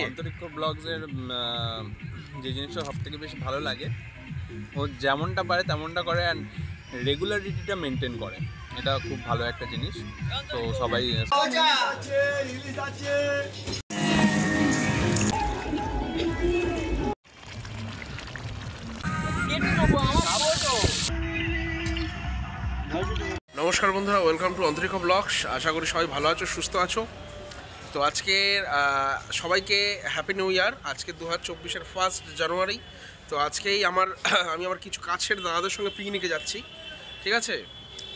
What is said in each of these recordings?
অন্তরিক্ষ ব্লগসের যে জিনিসটা সবথেকে বেশি ভালো লাগে, ও যেমনটা পারে তেমনটা করে অ্যান্ড রেগুলারিটিটা মেনটেন করে। এটা খুব ভালো একটা জিনিস। তো সবাই নমস্কার বন্ধুরা, ওয়েলকাম টু অন্তরিক্ষ ব্লগস। আশা করি সবাই ভালো আছো, সুস্থ আছো। তো আজকে সবাইকে হ্যাপি নিউ ইয়ার। আজকে 2024-এর 1 জানুয়ারি। তো আজকেই আমি আমার কিছু কাছের দাদাদের সঙ্গে পিকনিকে যাচ্ছি, ঠিক আছে?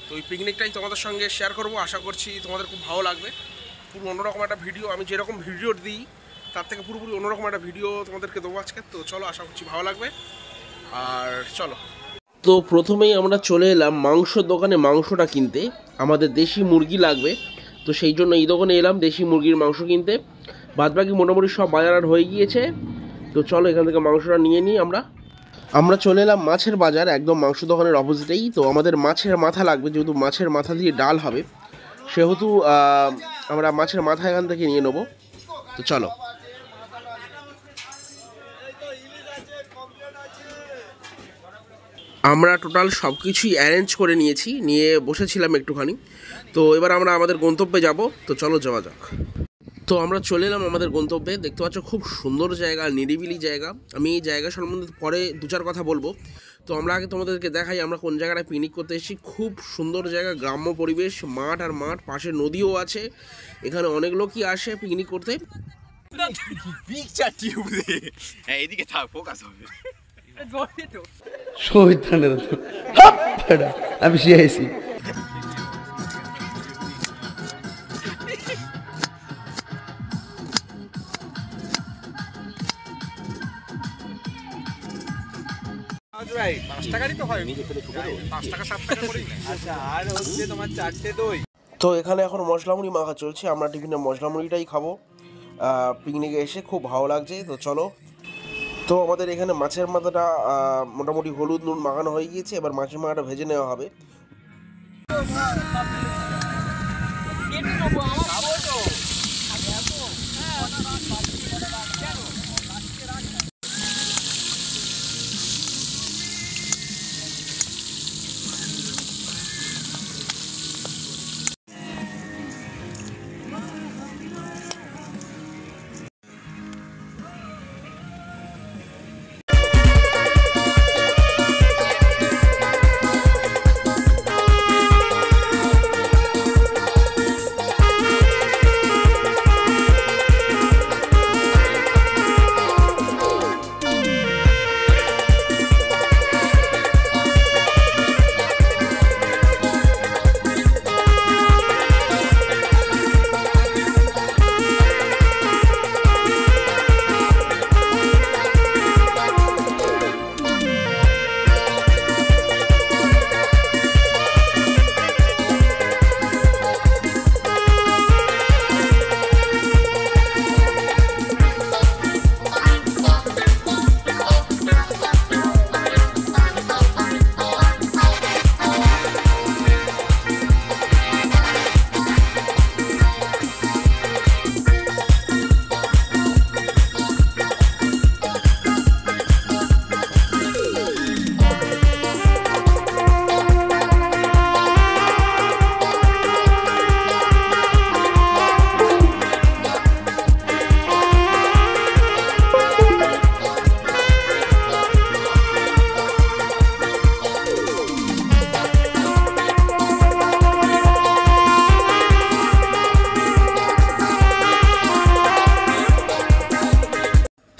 তো ওই পিকনিকটাই তোমাদের সঙ্গে শেয়ার করব। আশা করছি তোমাদের খুব ভালো লাগবে। পুরো অন্যরকম একটা ভিডিও, আমি যেরকম ভিডিও দিই তার থেকে পুরোপুরি অন্যরকম একটা ভিডিও তোমাদেরকে দেবো আজকে। তো চলো, আশা করছি ভালো লাগবে। আর চলো, তো প্রথমেই আমরা চলে এলাম মাংসর দোকানে মাংসটা কিনতে। আমাদের দেশি মুরগি লাগবে, তো সেই জন্য এই দোকানে এলাম দেশি মুরগির মাংস কিনতে। বাদবাকি মোটামুটি সব বাজার হয়ে গিয়েছে। তো চলো এখান থেকে মাংসটা নিয়ে নিই। আমরা চলে এলাম মাছের বাজার, একদম মাংস দোকানের অপোজিটেই। তো আমাদের মাছের মাথা লাগবে, যেহেতু মাছের মাথা দিয়ে ডাল হবে, সেহেতু আমরা মাছের মাথা এখান থেকে নিয়ে নেবো। তো চলো, আমরা টোটাল সব কিছুই অ্যারেঞ্জ করে নিয়ে বসেছিলাম একটুখানি। তো এবার আমরা আমাদের গন্তব্যে যাব। তো চলো যাওয়া যাক। তো আমরা চলে এলাম আমাদের গন্তব্যে। দেখতে পাচ্ছ খুব সুন্দর জায়গা, নিরিবিলি জায়গা। আমি এই জায়গা সম্বন্ধে পরে দু চার কথা বলবো। তো আমরা আগে তোমাদেরকে দেখাই আমরা কোন জায়গাটায় পিকনিক করতে এসেছি। খুব সুন্দর জায়গা, গ্রাম্য পরিবেশ, মাঠ আর মাঠ, পাশে নদীও আছে। এখানে অনেক লোকই আসে পিকনিক করতে। এদিকে থাক, ফোকাস হবে। আমি শিয়াইছি। তো এখানে এখন মশলা মুড়ি মাখা চলছে। আমরা টিফিনে মশলা মুড়িটাই খাবো। পিকনিকে এসে খুব ভালো লাগছে। তো চলো, তো আমাদের এখানে মাছের মাথাটা মোটামুটি হলুদ নুন মাখানো হয়ে গিয়েছে। এবার মাছের মাথাটা ভেজে নেওয়া হবে।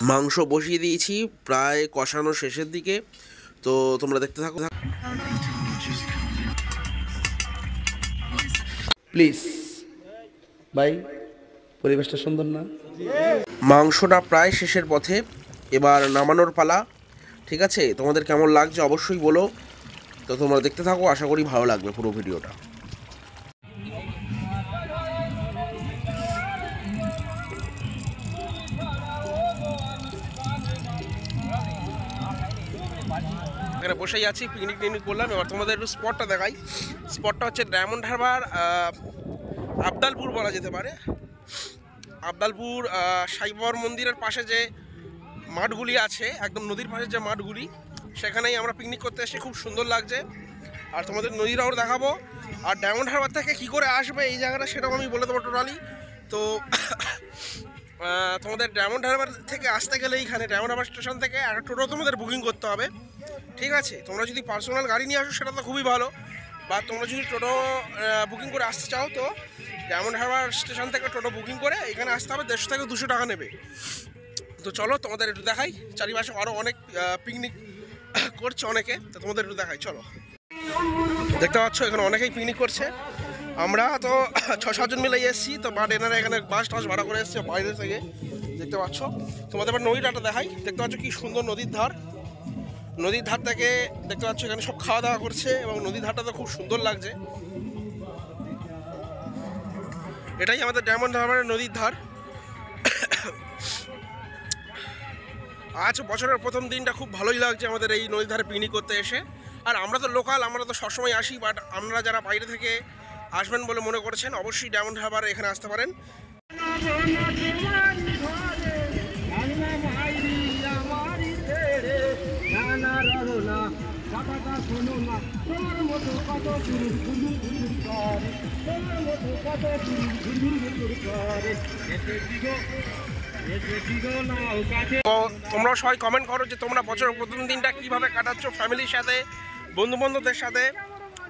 মাংস বসিয়ে দিয়েছি, প্রায় কষানো শেষের দিকে। তো তোমরা দেখতে থাকো। প্লিজ ভাই, পরিবেশটা সুন্দর না? মাংসটা প্রায় শেষের পথে, এবার নামানোর পালা। ঠিক আছে, তোমাদের কেমন লাগছে অবশ্যই বলো। তো তোমরা দেখতে থাকো, আশা করি ভালো লাগবে পুরো ভিডিওটা। এখানে বসেই আছি, পিকনিক করলাম। এবার তোমাদের একটু স্পটটা দেখাই। স্পটটা হচ্ছে ডায়মন্ড হারবার, আবদালপুর বলা যেতে পারে। আবদালপুর সাই বাবার মন্দিরের পাশে যে মাঠগুলি আছে, একদম নদীর পাশে যে মাঠগুলি, সেখানেই আমরা পিকনিক করতে এসেছি। খুব সুন্দর লাগছে, আর তোমাদের নদীরাও দেখাবো। আর ডায়মন্ড হারবার থেকে কী করে আসবে এই জায়গাটা সেটাও আমি বলে দেবো টোটালি। তো তোমাদের ডায়মন্ড হারবার থেকে আসতে গেলে এইখানে ডায়মন্ড হারবার স্টেশন থেকে একটা টোটো তোমাদের বুকিং করতে হবে, ঠিক আছে? তোমরা যদি পার্সোনাল গাড়ি নিয়ে আসো সেটা তো খুবই ভালো, বা তোমরা যদি টোটো বুকিং করে আসতে চাও তো ডায়মন্ড হারবার স্টেশন থেকে টোটো বুকিং করে এখানে আসতে হবে। 150 থেকে 200 টাকা নেবে। তো চলো তোমাদের একটু দেখাই, চারিপাশে আরও অনেক পিকনিক করছে অনেকে, তো তোমাদের একটু দেখাই চলো। দেখতে পাচ্ছ এখানে অনেকেই পিকনিক করছে। আমরা তো 6-7 জন মিলে এসেছি, তো বাট এনারা এখানে বাস টাস ভাড়া করে এসেছে বাইরে থেকে, দেখতে পাচ্ছ। তোমাদের এবার নদীটাটা দেখাই, দেখতে পাচ্ছ কি সুন্দর নদীর ধার। নদীর ধার থেকে দেখতে পাচ্ছ এখানে সব খাওয়া দাওয়া করছে, এবং নদীর ধারটা তো খুব সুন্দর লাগছে। এটাই আমাদের ডায়মন্ড হারবারের নদীর ধার। আজ বছরের প্রথম দিনটা খুব ভালোই লাগছে আমাদের এই নদীর ধারে পিকনিক করতে এসে। আর আমরা তো লোকাল, আমরা তো সবসময় আসি, বাট আমরা যারা বাইরে থেকে আসবেন বলে মনে করছেন অবশ্যই ডায়মন্ড হারবার এখানে আসতে পারেন। তো তোমরা সবাই কমেন্ট করো যে তোমরা বছরের প্রথম দিনটা কীভাবে কাটাচ্ছ, ফ্যামিলির সাথে, বন্ধুবান্ধবদের সাথে,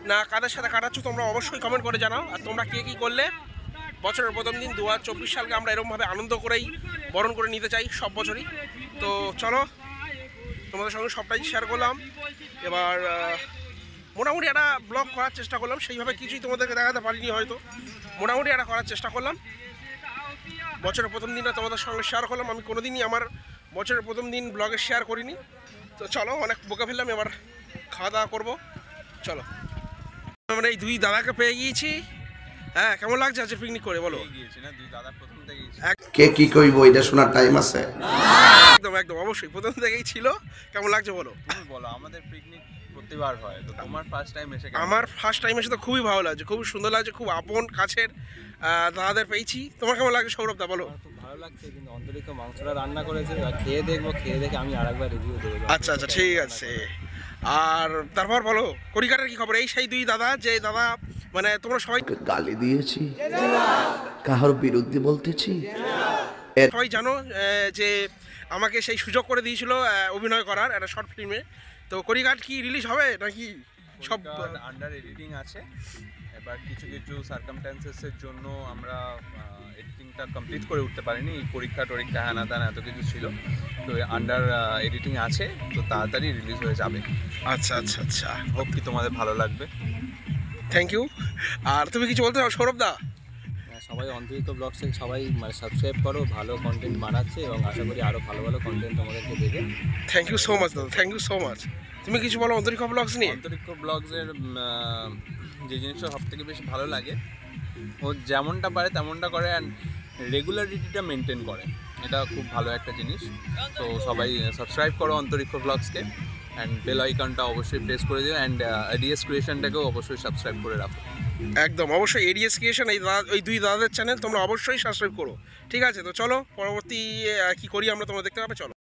না কাদের সাথে কাটাচ্ছ, তোমরা অবশ্যই কমেন্ট করে জানাও। আর তোমরা কে কী করলে বছরের প্রথম দিন 2024 সালকে আমরা এরকমভাবে আনন্দ করেই বরণ করে নিতে চাই সব বছরই। তো চলো তোমাদের সঙ্গে সবটাই শেয়ার করলাম। এবার মোটামুটি একটা ব্লগ করার চেষ্টা করলাম, সেইভাবে কিছুই তোমাদেরকে দেখাতে পারিনি হয়তো, মোটামুটি একটা করার চেষ্টা করলাম। বছরের প্রথম দিনটা তোমাদের সঙ্গে শেয়ার করলাম। আমি কোনোদিনই আমার বছরের প্রথম দিন ব্লগে শেয়ার করিনি। তো চলো, অনেক বকে ফেললাম, এবার খাওয়া দাওয়া করবো। চলো, আমরা এই দুই দাদাকে পেয়ে গিয়েছি। হ্যাঁ, কেমন লাগছে আজকে পিকনিক করে বলো? গিয়েছি না, দুই দাদা প্রথম থেকেই কে কি কইব এটা শোনার টাইম আছে? একদম একদম অবশ্যই প্রথম থেকেই ছিল। কেমন লাগছে বলো? তুমি বলো, আমাদের পিকনিক প্রতিবার হয়, তো তোমার ফার্স্ট টাইম এসে আমার ফার্স্ট টাইম এসে তো খুবই ভালো লাগছে, খুবই সুন্দর লাগছে, খুব আপন কাছের দাদাদের পেয়েছি। তোমার কেমন লাগছে সৌরভ দা বলো? খুব ভালো লাগছে, কিন্তু অন্তরিক্ষ মাংসটা রান্না করেছে, খেয়ে দেখবো, খেয়ে দেখে আমি আরেকবার রিভিউ দেবো। আচ্ছা আচ্ছা, ঠিক আছে। আর তারপর বলো কড়িকাটার কি খবর? এই সেই দুই দাদা, যে দাদা মানে তোমরা সবাই গালি দিয়েছি, কাহার বিরুদ্ধে বলতেছি, সবাই জানো যে আমাকে সেই সুযোগ করে দিয়েছিল অভিনয় করার একটা শর্ট ফিল্মে। তো কড়িকাট কি রিলিজ হবে নাকি সব আন্ডার এডিটিং আছে? এবার কিছু কিছু সার্কামস্ট্যান্সেসের জন্য আমরা এডিটিংটা কমপ্লিট করে উঠতে পারিনি, পরীক্ষা টরীক্ষা হ্যানা ত্যানা এত কিছু ছিল। তো আন্ডার এডিটিং আছে, তো তাড়াতাড়ি রিলিজ হয়ে যাবে। আচ্ছা আচ্ছা আচ্ছা, হোপ কি তোমাদের ভালো লাগবে। Thank you. আর তুমি কিছু বলতে চাও সৌরভ দা? সবাই অন্তরিক্ষ ব্লগস সবাই মানে সাবস্ক্রাইব করো, ভালো কন্টেন্ট বানাচ্ছে এবং আশা করি আরও ভালো ভালো কন্টেন্ট তোমাদেরকে দেবে। থ্যাংক ইউ সো মাচ দাদা, থ্যাংক ইউ সো মাচ। তুমি কিছু বলো অন্তরিক্ষ ব্লগস নিয়ে? অন্তরিক্ষ ব্লগসের যে জিনিসটা সব থেকে বেশি ভালো লাগে, ও যেমনটা পারে তেমনটা করে, অ্যান্ড রেগুলারিটিটা মেনটেন করে, এটা খুব ভালো একটা জিনিস। তো সবাই সাবস্ক্রাইব করো অন্তরিক্ষ ব্লগসকে, অ্যান্ড বেল আইকনটা অবশ্যই প্রেস করে দিও, অ্যান্ড এডিএস ক্রিয়েশনটাকেও অবশ্যই সাবস্ক্রাইব করে রাখো। একদম অবশ্যই এডিএস ক্রিয়েশন, এই দুই দাদাদের চ্যানেল তোমরা অবশ্যই সাবস্ক্রাইব করো, ঠিক আছে? তো চলো পরবর্তী কি করি আমরা তোমরা দেখতে পাবে, চলো।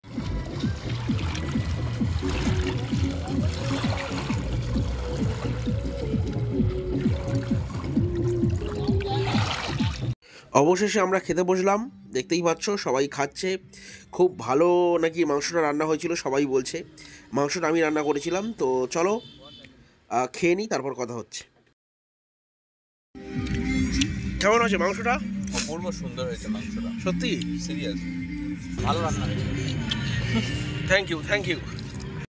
অবশেষে আমরা খেতে বসলাম, দেখতেই পাচ্ছ সবাই খাচ্ছে। খুব ভালো নাকি মাংসটা রান্না হয়েছিল সবাই বলছে। মাংসটা আমি রান্না করেছিলাম। তো চলো খেয়ে নিই, তারপর কথা হচ্ছে। কেমন হয়েছে মাংসটা? অপূর্ব সুন্দর হয়েছে মাংসটা, সত্যি সিরিয়াস ভালো রান্না হয়েছে। Thank you thank you.